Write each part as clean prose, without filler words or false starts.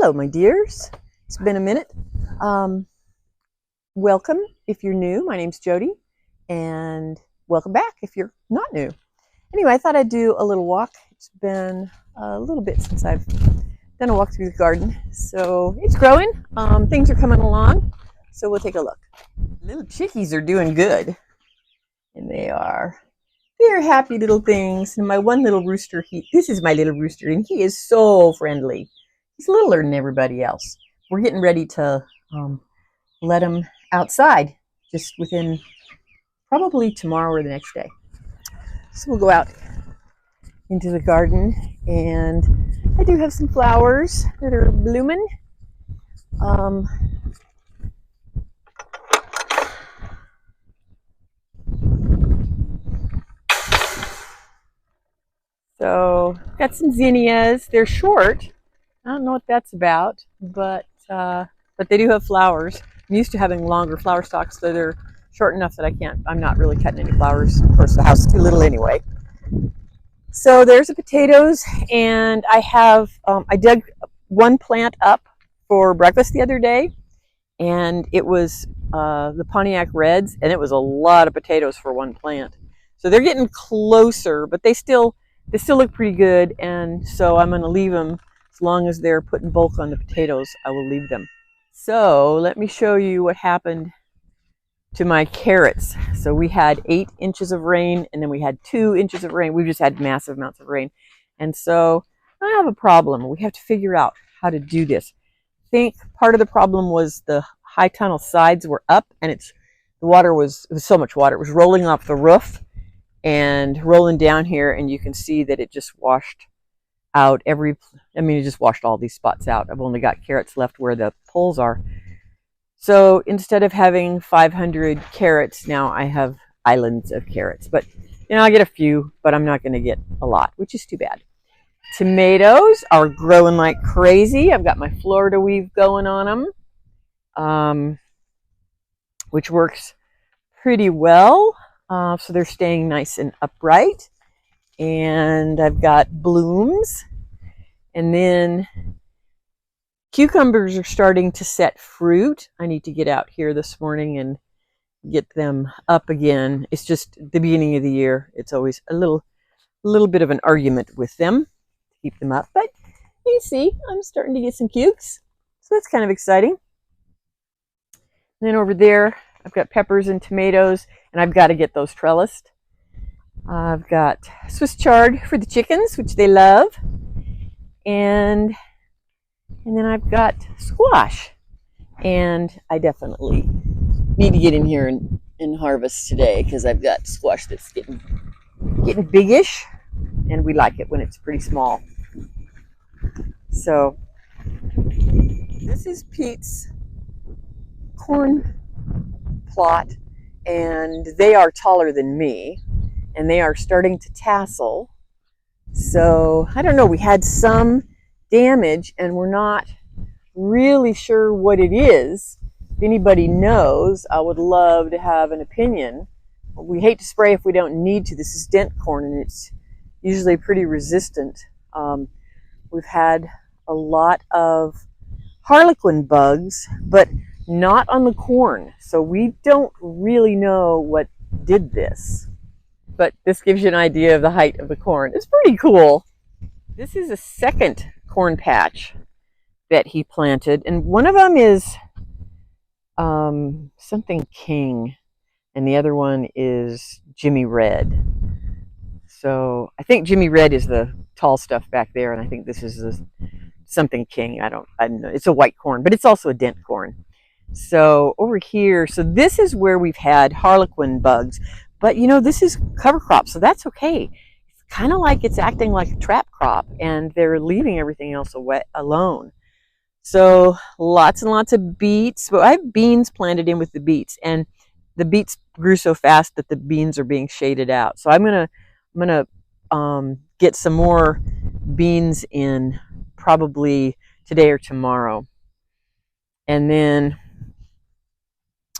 Hello, my dears. It's been a minute. Um, Welcome if you're new. My name's Jody, and welcome back if you're not new. Anyway, I thought I'd do a little walk. It's been a little bit since I've done a walk through the garden, so it's growing. Things are coming along, so we'll take a look. Little chickies are doing good, and they're happy little things. And my one little rooster, this is my little rooster, and he is so friendly. He's littler than everybody else. We're getting ready to let him outside just within probably tomorrow or the next day. So we'll go out into the garden, and I do have some flowers that are blooming. So got some zinnias. They're short. I don't know what that's about, but they do have flowers. I'm used to having longer flower stalks, so they're short enough that I'm not really cutting any flowers. Of course, the house is too little anyway. So there's the potatoes, and I dug one plant up for breakfast the other day, and it was the Pontiac Reds, and it was a lot of potatoes for one plant. So they're getting closer, but they still look pretty good, and so I'm going to leave them. As long as they're putting bulk on the potatoes, I will leave them. So let me show you what happened to my carrots. So we had 8 inches of rain, and then we had 2 inches of rain. We've just had massive amounts of rain. And so I have a problem. We have to figure out how to do this. I think part of the problem was the high tunnel sides were up, and it was so much water. It was rolling off the roof and rolling down here, and you can see that it just washed out it just washed all these spots out. I've only got carrots left where the poles are. So instead of having 500 carrots, now I have islands of carrots. But, I get a few, but I'm not going to get a lot, which is too bad. Tomatoes are growing like crazy. I've got my Florida weave going on them, which works pretty well. So they're staying nice and upright. And I've got blooms. And then cucumbers are starting to set fruit. I need to get out here this morning and get them up again. It's just the beginning of the year. It's always a little bit of an argument with them to keep them up. But you see, I'm starting to get some cukes. So that's kind of exciting. And then over there, I've got peppers and tomatoes, and I've got to get those trellised. I've got Swiss chard for the chickens, which they love. And then I've got squash. And I definitely need to get in here and harvest today, because I've got squash that's getting biggish, and we like it when it's pretty small. So this is Pete's corn plot, and they are taller than me, and they are starting to tassel. So I don't know, we had some damage, and we're not really sure what it is. If anybody knows, I would love to have an opinion. We hate to spray if we don't need to. This is dent corn, and it's usually pretty resistant. We've had a lot of harlequin bugs, but not on the corn. So we don't really know what did this. But this gives you an idea of the height of the corn. It's pretty cool. This is a second corn patch that he planted, and one of them is something King, and the other one is Jimmy Red. So I think Jimmy Red is the tall stuff back there, and I think this is something King. I don't know. It's a white corn, but it's also a dent corn. So over here, so this is where we've had harlequin bugs, but this is cover crop, so that's okay. It's kind of like it's acting like a trap crop, and they're leaving everything else alone. So lots and lots of beets, but I have beans planted in with the beets, and the beets grew so fast that the beans are being shaded out. So I'm gonna get some more beans in probably today or tomorrow. And then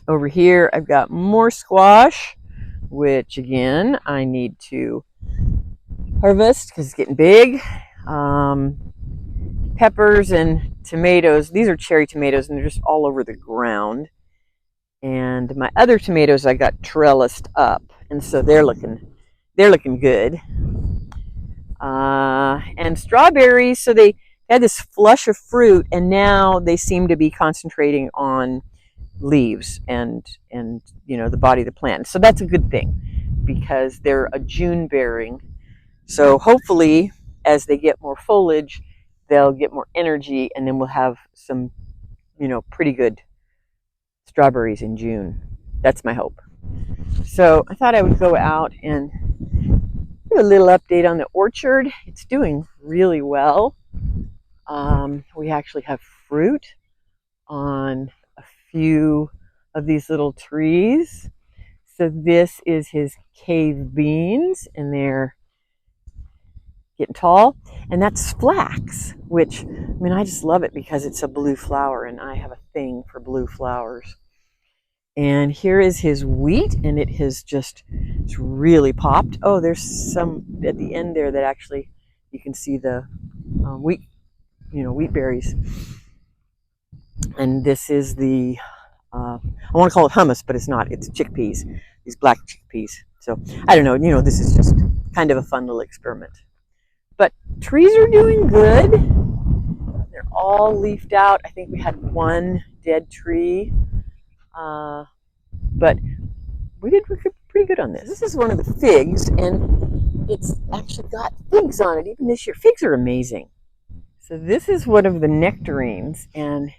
over here I've got more squash, which again I need to harvest because it's getting big. Peppers and tomatoes. These are cherry tomatoes, and they're just all over the ground. And my other tomatoes I got trellised up, and so they're looking good. And strawberries, so they had this flush of fruit, and now they seem to be concentrating on leaves and the body of the plant. So that's a good thing because they're a June bearing. So hopefully, as they get more foliage, they'll get more energy, and then we'll have some pretty good strawberries in June. That's my hope. So I thought I would go out and do a little update on the orchard. It's doing really well. We actually have fruit on a few of these little trees. So this is his cave beans, and they're getting tall. And that's flax, which, I mean, I just love it because it's a blue flower, and I have a thing for blue flowers. And here is his wheat, and it's really popped. Oh, there's some at the end there that actually you can see the wheat berries. And this is the I want to call it hummus, but it's not. It's chickpeas, these black chickpeas. So I don't know. This is just kind of a fun little experiment. But trees are doing good. They're all leafed out. I think we had one dead tree, but we did pretty good on this. This is one of the figs, and it's actually got figs on it even this year. Figs are amazing. So this is one of the nectarines, and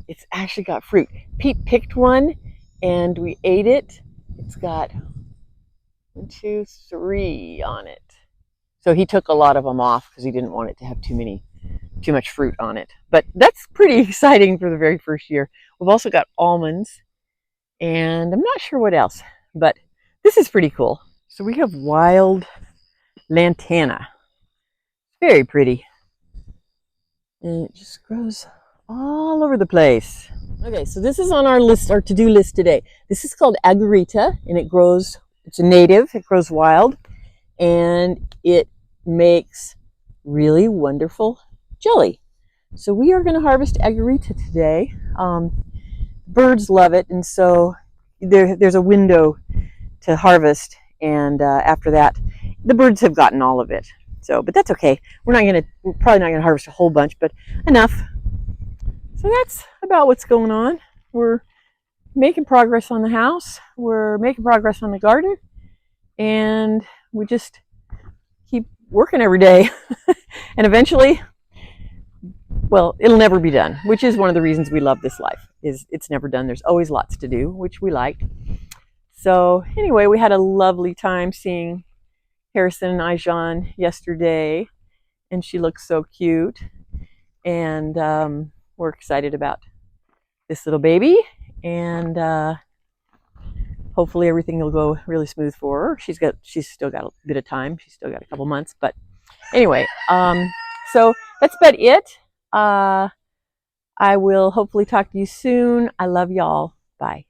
it's actually got fruit. Pete picked one, and we ate it. It's got 1, 2, 3 on it. So he took a lot of them off because he didn't want it to have too much fruit on it. But that's pretty exciting for the very first year. We've also got almonds, and I'm not sure what else, but this is pretty cool. So we have wild lantana. Very pretty. And it just grows all over the place. Okay, so this is on our list, our to-do list today. This is called agarita, and it's a native, it grows wild, and it makes really wonderful jelly. So we are going to harvest agarita today. Birds love it, and so there's a window to harvest, and after that, the birds have gotten all of it. So, but that's okay. We're probably not gonna harvest a whole bunch, but enough. So that's about what's going on. We're making progress on the house. We're making progress on the garden, and we just keep working every day. And eventually, well, it'll never be done, which is one of the reasons we love this life, is it's never done. There's always lots to do, which we like. So anyway, we had a lovely time seeing Harrison and Ijan yesterday, and she looks so cute. And we're excited about this little baby, and hopefully everything will go really smooth for her. She's still got a bit of time. She's still got a couple months, but anyway, so that's about it. I will hopefully talk to you soon. I love y'all. Bye.